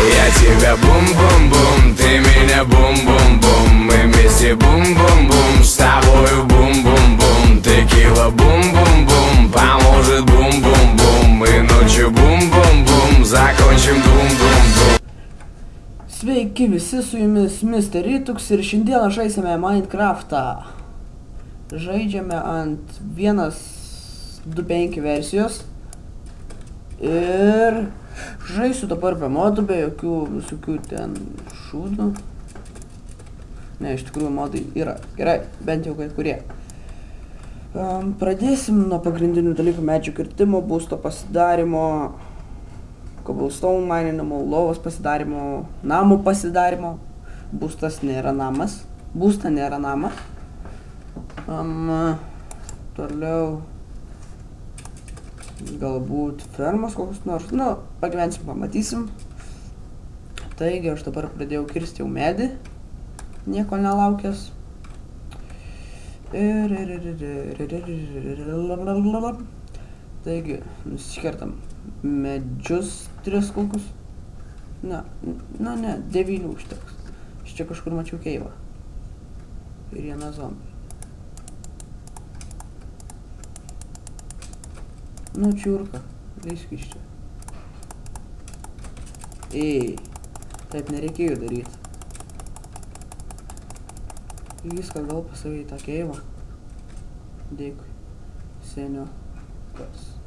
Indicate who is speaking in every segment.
Speaker 1: Я тебя бум-бум-бум, ты меня бум-бум-бум. Мы вместе бум-бум-бум, с тобою бум-бум-бум. Текила бум-бум-бум, поможет бум-бум-бум. И ночью бум-бум-бум, закончим бум-бум-бум.
Speaker 2: Sveiki visi, su jumis Mr. Rytuks ir šiandieną žaisime Minecraftą. Žaidžiame ant 1.2.5 versijos. Ir žaisiu dabar be modų, be jokių visokių ten šūdų. Ne, iš tikrųjų modai yra. Gerai, bent jau kai kurie. Pradėsim nuo pagrindinių dalykų: medžių kirtimo, būsto pasidarimo, cobblestone mininimo, lovos pasidarimo, namų pasidarimo. Būstas nėra namas. Būsta nėra namas. Toliau galbūt fermos kokius nors. Nu, pagyvensim, pamatysim. Taigi, aš dabar pradėjau kirsti jau medį. Nieko nelaukęs. Taigi, nusikertam medžius 3 kokius. Ne, 9 užteks. Aš čia kažkur mačiau keivą. Ir vieną zombį. Nu, čiurka. Leisk iš čia. Ei, taip nereikėjo daryti. Viską gal pasavai tą keivą. Dėkui. Senio. Kas?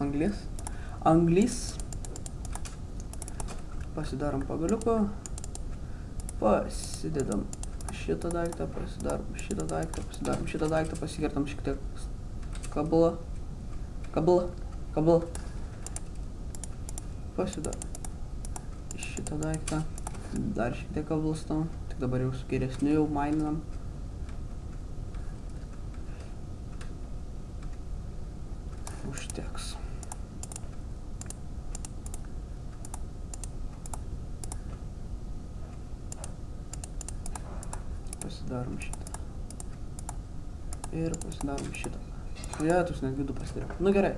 Speaker 2: Anglis. Anglis. Pasidarom pagaliuko. Pasidedam šitą daiktą, pasidarom šitą daiktą, pasidarom šitą daiktą, pasikertam šiek tiek kabelą. Kabelą. Pasidarom šitą daiktą. Dar šiek tiek cobblestone. Tik dabar jau su geresniu jau mininam. Užteks. Pasidarom šitą. Ir pasidarom šitą. Vietus net vidų pasidarom. Nu gerai.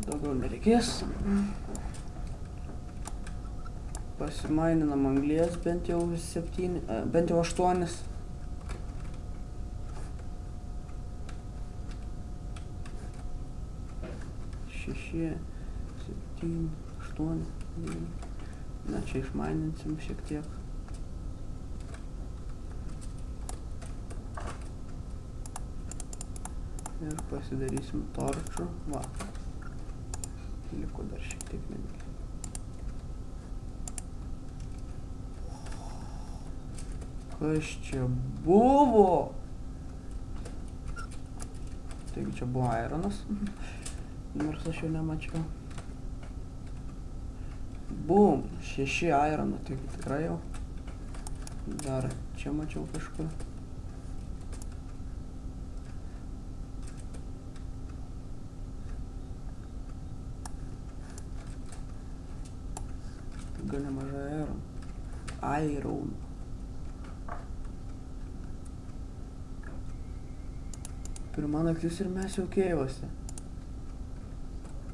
Speaker 2: Daugiau nereikės. Pasimaininam anglies bent jau 7, bent jau 8. 6, 7, 8. Na, čia išmaininsim šiek tiek. Ir pasidarysim torčių. Va. Liko dar šiek tiek nedėlį. Kas čia buvo? Taigi čia buvo ironas. Nors aš jau nemačiau. Bum, 6 irono, taigi tikrai jau. Dar čia mačiau kažkur. Gal nemažai iron. Pirma naktis ir mes jau keivose.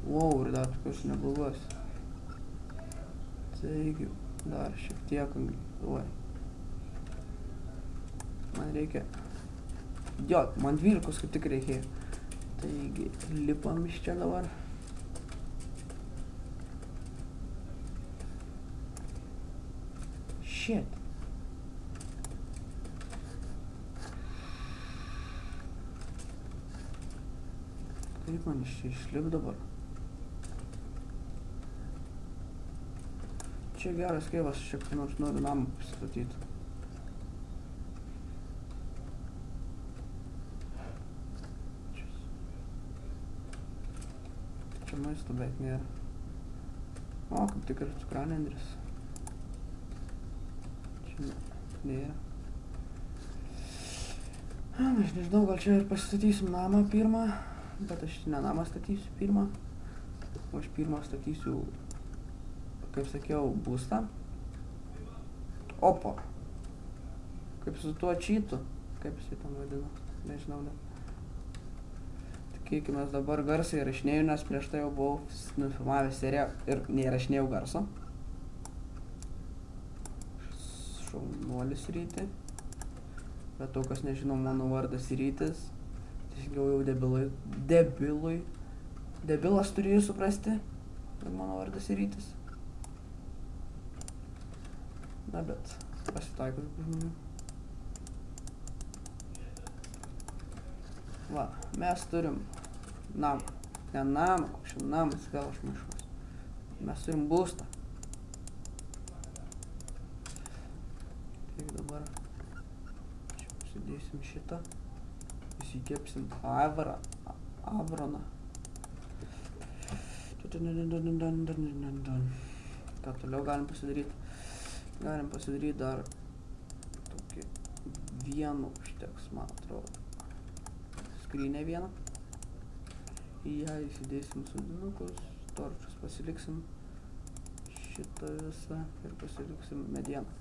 Speaker 2: Wow, ir dar tokios neblogos. Taigi, dar šiek tiek anglių. Man reikia... Jo, man 12 kaip tik reikėjo. Taigi, lipam iš čia dabar. Shit. Kaip man iš čia išlip dabar? Čia geras keivas, šiek tiek nors noriu namą pasistatyti. Čia maisto beveik nėra. O, kaip tik ir cukranendris. Čia nėra. Aš nežinau, gal čia ir pasistatysim namą pirmą. Bet aš ne namą statysiu pirmą. O aš pirmą statysiu, kaip sakiau, būstą. Opa. Kaip su tuo čytu. Kaip jisai tam vadina. Nežinau, ne. sakykime, dabar garsą įrašinėjau, nes prieš tai jau buvau nufilmavęs seriją ir neįrašinėjau garso. Šaunuolis Ryti. Bet to, kas nežino, mano vardas Rytis. Teisingiau jau debilas turėjau suprasti, kad mano vardas Rytis. Na, bet pasitaiko žmonių. Va, mes turim namą. Ne namą, koks namas, gal aš maišuos. Mes turim būstą. Taigi dabar čia pasidėsim šitą. Įsikepsim avroną. Ką toliau galim pasidaryti? Galim pasidaryti dar tokį vieną užteks, man atrodo. Skrynę vieną. Į ją įsidėsim sodinukus, torčius pasiliksim šitą visą ir pasiliksim medieną.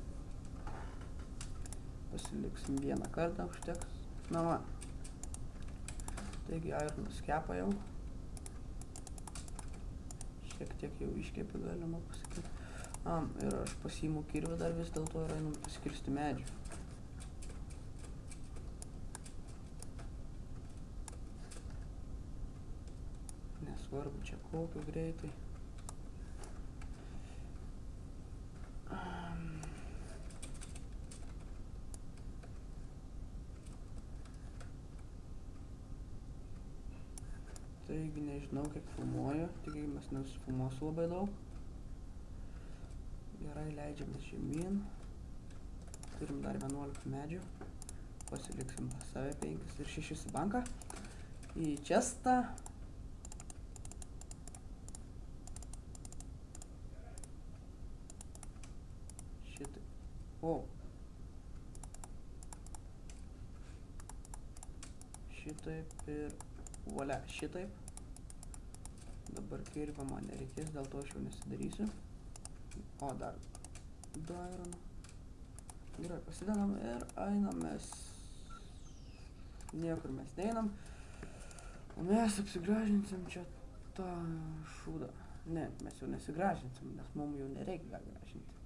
Speaker 2: Pasiliksim vieną kartą, užteks. Na va. Taigi ironas kepa jau. Šiek tiek jau iškepė, galima pasakyti. Ir aš pasiimu kirvį dar vis dėlto ir einam paskirsti medžių. Nesvarbu čia kokio greitai. Taigi nežinau, kiek filmuoju, tikėkimės nesufilmuosiu labai daug. Gerai, leidžiamės žemyn. Turim dar 11 medžių. Pasiliksim pas save 5 ir 6 į banką. Į čestą. Šitaip. O. Šitaip ir volia, šitaip. Dabar kirvio man nereikės, dėl to aš jau nesidarysiu. O, dar du ironą. Gerai, pasidedam ir einam mes. Niekur mes neinam. O mes apsigražinsim čia tą šūdą. Ne, mes jau nesigražinsim, nes mums jau nereikia gražinti.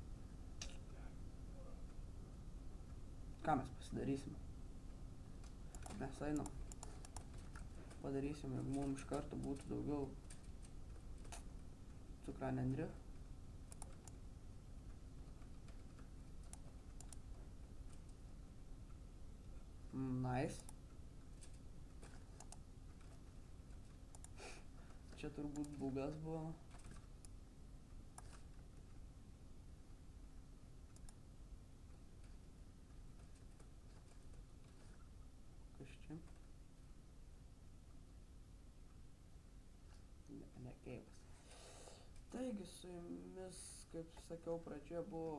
Speaker 2: Ką mes pasidarysim? Mes einam. Padarysim, jeigu mums iš karto būtų daugiau cukranendrių. Nice. Čia turbūt bugas buvo. Kas čia? Ne keivas. Taigi su jumis, kaip sakiau pradžioje, buvo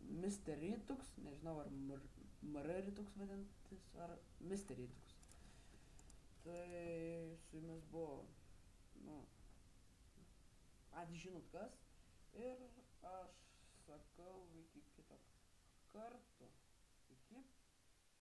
Speaker 2: Mr. Rytuks, nežinau ar Rytuks vadintis, ar Mr. Rytuks. Tai su jumis buvo, patys žinot kas, ir aš sakau iki kito karto.